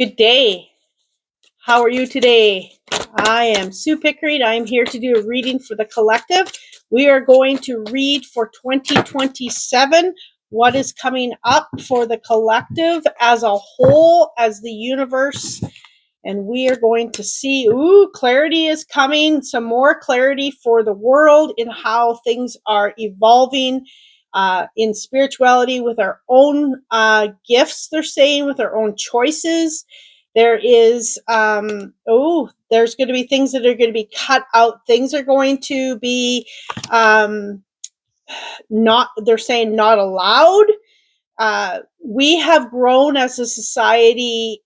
Good day. How are you today? I am Sue Pickering. I am here to do a reading for the collective. We are going to read for 2027 what is coming up for the collective as a whole, as the universe. And we are going to see, clarity is coming, some more clarity for the world in how things are evolving in spirituality with our own gifts, they're saying, with our own choices. There is, there's going to be things that are going to be cut out. Things are going to be not, they're saying, not allowed. We have grown as a society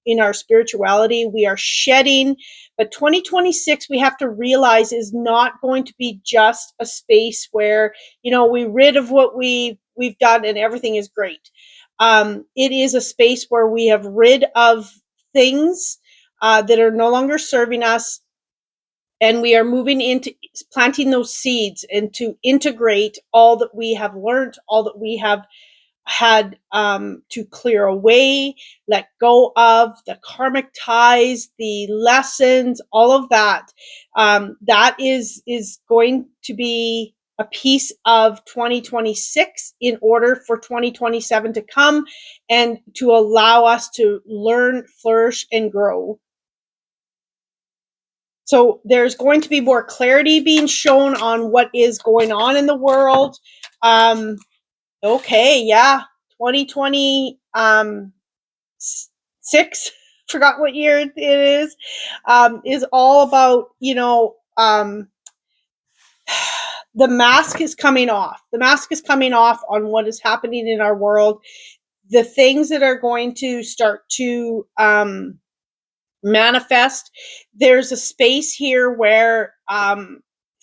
in our spirituality. We are shedding, but 2026, we have to realize, is not going to be just a space where, we rid of what we've done and everything is great. It is a space where we have rid of things that are no longer serving us, and we are moving into planting those seeds and to integrate all that we have learned, all that we have had to clear away, let go of the karmic ties, the lessons, all of that. That is going to be a piece of 2026 in order for 2027 to come and to allow us to learn, flourish, and grow. So there's going to be more clarity being shown on what is going on in the world. Okay, yeah. 2026, forgot what year it is all about, the mask is coming off. The mask is coming off on what is happening in our world. The things that are going to start to manifest. There's a space here where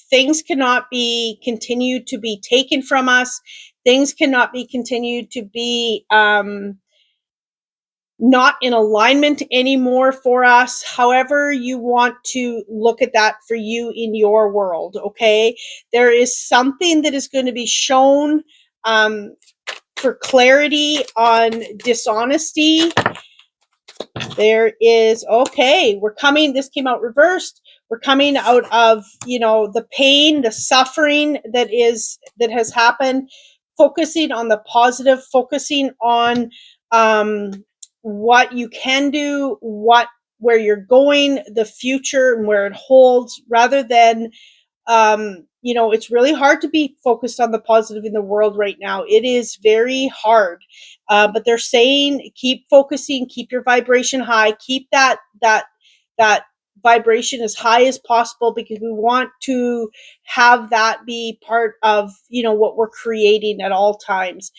things cannot be continued to be taken from us. Things cannot be continued to be not in alignment anymore for us. However you want to look at that for you in your world, okay? There is something that is going to be shown for clarity on dishonesty. There is, this came out reversed. We're coming out of, the pain, the suffering that has happened, focusing on the positive, focusing on what you can do, where you're going, the future and where it holds, rather than it's really hard to be focused on the positive in the world right now. It is very hard. But they're saying, keep focusing, keep your vibration high, keep that vibration as high as possible, because we want to have that be part of, what we're creating at all times.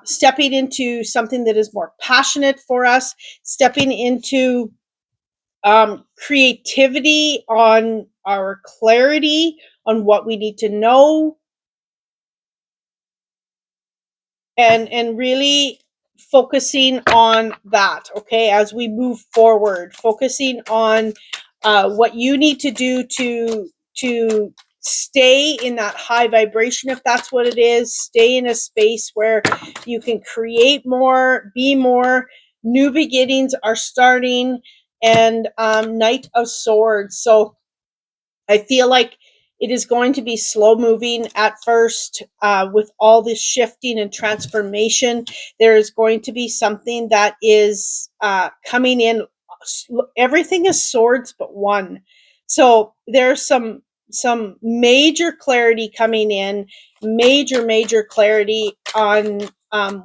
Stepping into something that is more passionate for us, stepping into creativity on our clarity on what we need to know, and really focusing on that, okay, as we move forward, focusing on what you need to do to stay in that high vibration, if that's what it is. Stay in a space where you can create more, be more. New beginnings are starting, and Knight of Swords. So I feel like it is going to be slow moving at first with all this shifting and transformation. There is going to be something that is coming in. Everything is swords but one. So there's some major clarity coming in, major clarity on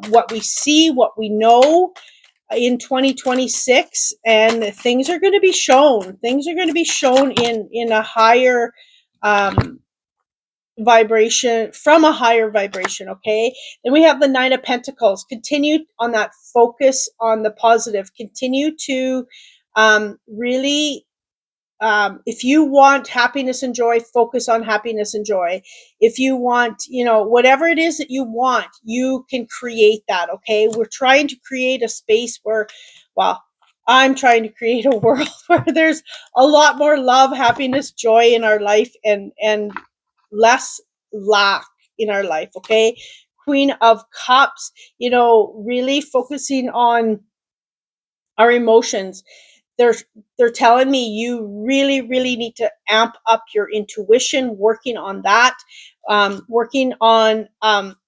what we see, what we know in 2026, and things are going to be shown. Things are going to be shown in a higher vibration, from a higher vibration, okay? Then we have the Nine of Pentacles. Continue on that focus on the positive. Continue to really if you want happiness and joy, focus on happiness and joy. If you want, whatever it is that you want, you can create that, okay? We're trying to create a space where, I'm trying to create a world where there's a lot more love, happiness, joy in our life, and less lack in our life, okay? Queen of Cups, really focusing on our emotions. they're they're telling me you really really need to amp up your intuition, working on that, working on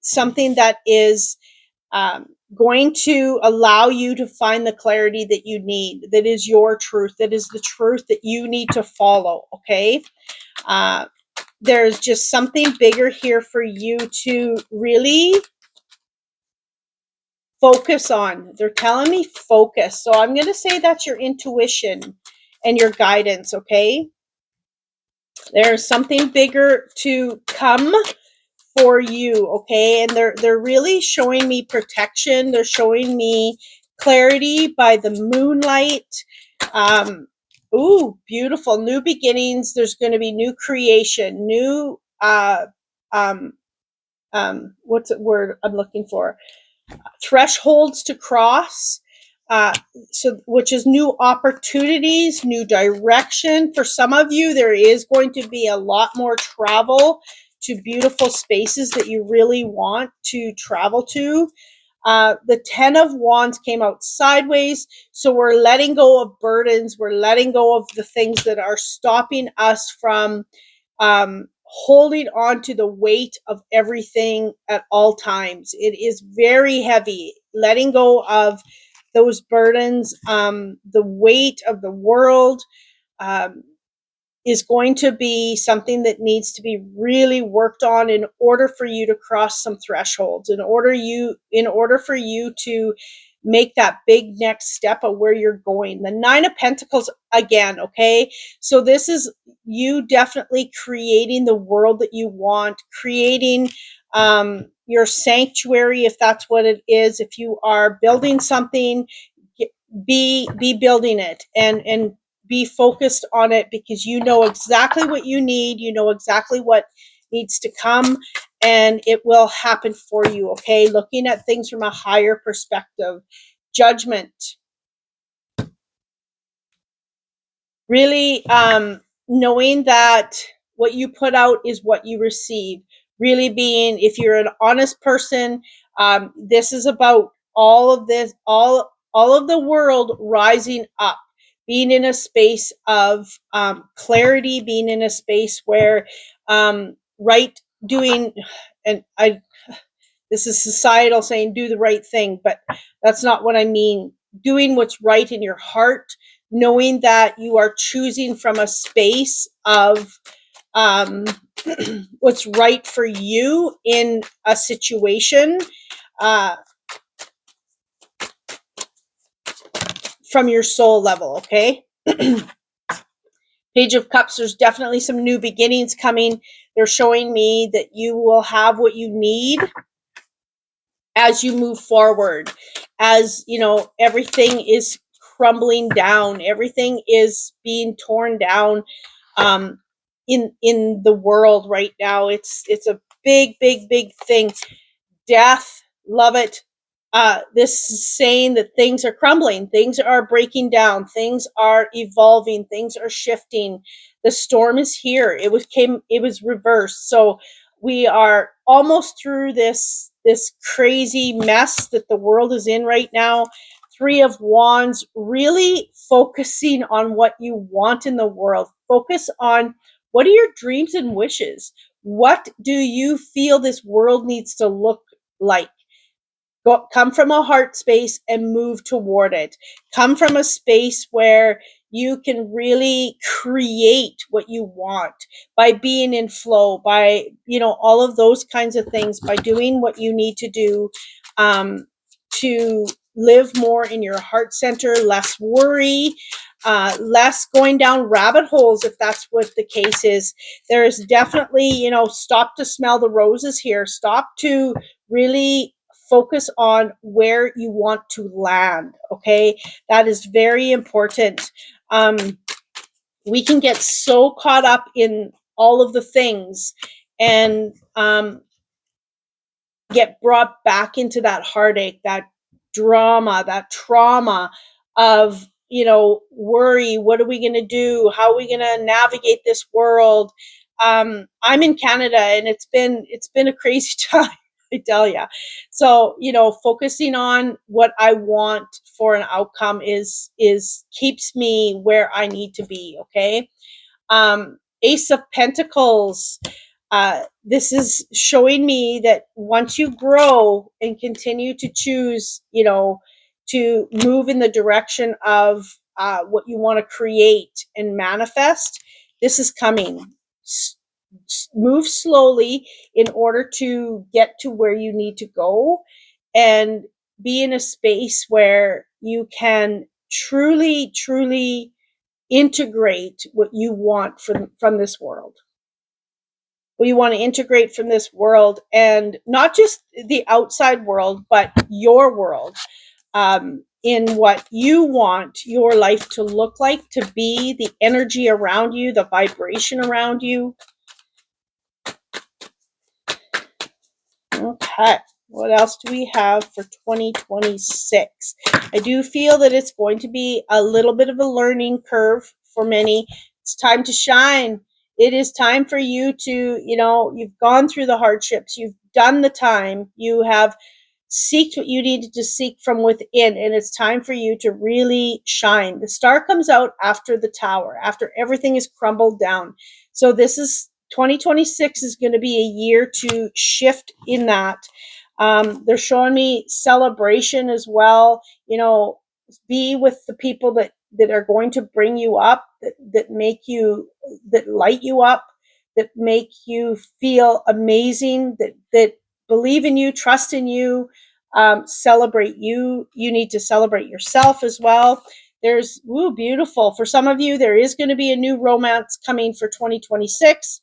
something that is going to allow you to find the clarity that you need, that is your truth, that is the truth that you need to follow. Okay. uh, there's just something bigger here for you to really focus on. They're telling me focus. So I'm going to say that's your intuition and your guidance. Okay. There's something bigger to come for you. Okay. And they're really showing me protection. They're showing me clarity by the moonlight. Um, ooh, beautiful. New beginnings. There's going to be new creation, new, um, what's the word I'm looking for? Thresholds to cross. uh, so which is new opportunities, new direction. For some of you, there is going to be a lot more travel to beautiful spaces that you really want to travel to. The 10 of Wands came out sideways. So we're letting go of burdens. We're letting go of the things that are stopping us from holding on to the weight of everything at all times. It is very heavy. Letting go of those burdens, the weight of the world, um, is going to be something that needs to be really worked on in order for you to cross some thresholds, in order for you to make that big next step of where you're going. The 9 of Pentacles again. Okay. So this is you definitely creating the world that you want, creating your sanctuary, if that's what it is. If you are building something, be building it, and be focused on it, because you know exactly what you need, you know exactly what needs to come, and it will happen for you. Okay. Looking at things from a higher perspective. Judgment. Really knowing that what you put out is what you receive. Really being, if you're an honest person, this is about all of this, all of the world rising up, being in a space of clarity, being in a space where right doing, and I this is societal saying do the right thing, but that's not what I mean. Doing what's right in your heart, knowing that you are choosing from a space of um, what's right for you in a situation, uh, from your soul level. Okay. Page of Cups, there's definitely some new beginnings coming. They're showing me that you will have what you need as you move forward, as you know everything is crumbling down, everything is being torn down um in the world right now. It's a big thing. Death, love it. This is saying that things are crumbling, things are breaking down, things are evolving, things are shifting. The storm is here. It was reversed. So we are almost through this crazy mess that the world is in right now. 3 of Wands, really focusing on what you want in the world. Focus on what are your dreams and wishes. What do you feel this world needs to look like? Come from a heart space and move toward it. Come from a space where you can really create what you want by being in flow, by all of those kinds of things, by doing what you need to do to live more in your heart center, less worry, less going down rabbit holes, if that's what the case is. There is definitely, stop to smell the roses here. Stop to really focus on where you want to land. Okay. That is very important. We can get so caught up in all of the things and get brought back into that heartache, that drama, that trauma of worry. What are we going to do? How are we going to navigate this world? I'm in Canada, and it's been a crazy time. I tell you. So, focusing on what I want for an outcome is keeps me where I need to be, okay? Ace of Pentacles. This is showing me that once you grow and continue to choose, to move in the direction of what you want to create and manifest, this is coming. Move slowly in order to get to where you need to go, and be in a space where you can truly, truly integrate what you want from this world. What you want to integrate from this world, and not just the outside world, but your world, in what you want your life to look like, to be, the energy around you, the vibration around you. Okay. What else do we have for 2026? I do feel that it's going to be a little bit of a learning curve for many. It's time to shine. It is time for you to, you've gone through the hardships, you've done the time, you have seeked what you needed to seek from within, and it's time for you to really shine. The star comes out after the tower, after everything is crumbled down. So this is 2026 is going to be a year to shift in that. They're showing me celebration as well. Be with the people that are going to bring you up, that make you, that light you up, that make you feel amazing, that believe in you, trust in you, celebrate you. You need to celebrate yourself as well. There's, beautiful. For some of you, there is going to be a new romance coming for 2026.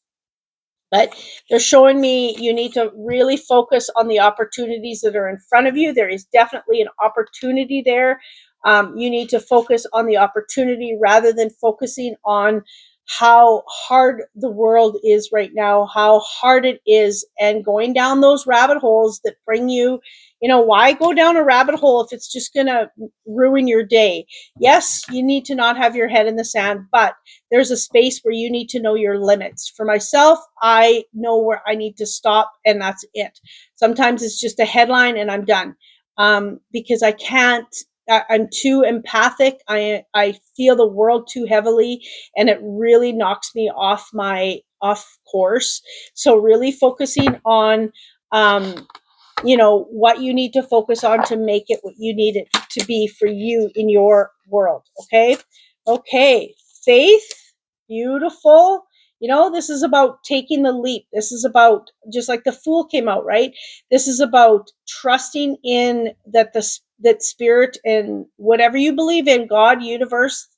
But they're showing me you need to really focus on the opportunities that are in front of you. There is definitely an opportunity there. You need to focus on the opportunity rather than focusing on how hard the world is right now, how hard it is, and going down those rabbit holes that bring you, why go down a rabbit hole if it's just going to ruin your day? Yes, you need to not have your head in the sand, but there's a space where you need to know your limits. For myself, I know where I need to stop, and that's it. Sometimes it's just a headline and I'm done, because I can't. I'm too empathic. I feel the world too heavily, and it really knocks me off course. So really focusing on, what you need to focus on to make it what you need it to be for you in your world. Okay. Faith. Beautiful. This is about taking the leap. This is about, just like the Fool came out, right? This is about trusting in that spirit and whatever you believe in, God, universe,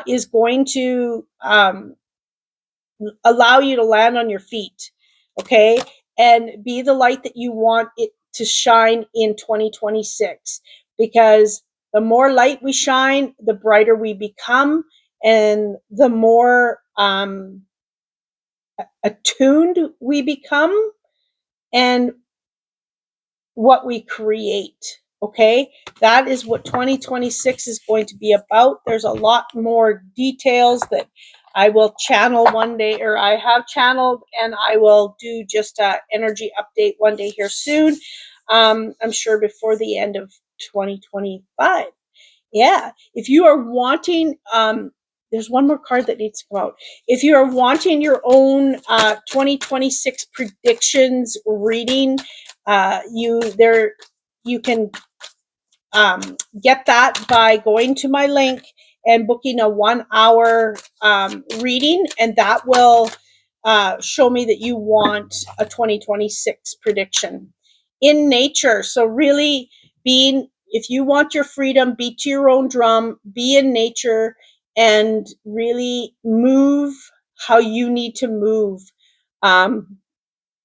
is going to allow you to land on your feet, okay? And be the light that you want it to shine in 2026. Because the more light we shine, the brighter we become, and the more attuned we become, and what we create. Okay, that is what 2026 is going to be about. There's a lot more details that I will channel one day, or I have channeled, and I will do just an energy update one day here soon. I'm sure before the end of 2025. Yeah, if you are wanting, there's one more card that needs to come out. If you are wanting your own 2026 predictions reading, you can get that by going to my link and booking a 1 hour reading, and that will show me that you want a 2026 prediction in nature. So really if you want your freedom, beat to your own drum, be in nature, and really move how you need to move,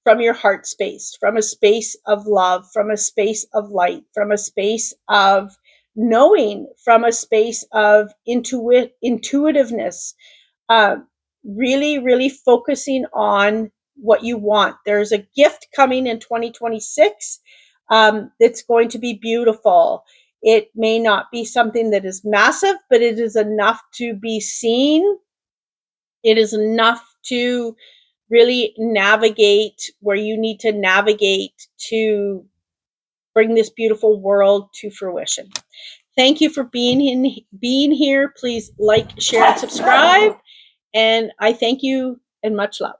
from your heart space, from a space of love, from a space of light, from a space of knowing, from a space of intuitiveness, uh, really, really focusing on what you want. There's a gift coming in 2026 that's going to be beautiful. It may not be something that is massive, but it is enough to be seen. It is enough to really navigate where you need to navigate to bring this beautiful world to fruition. Thank you for being here. Please like, share, and subscribe. And I thank you and much love.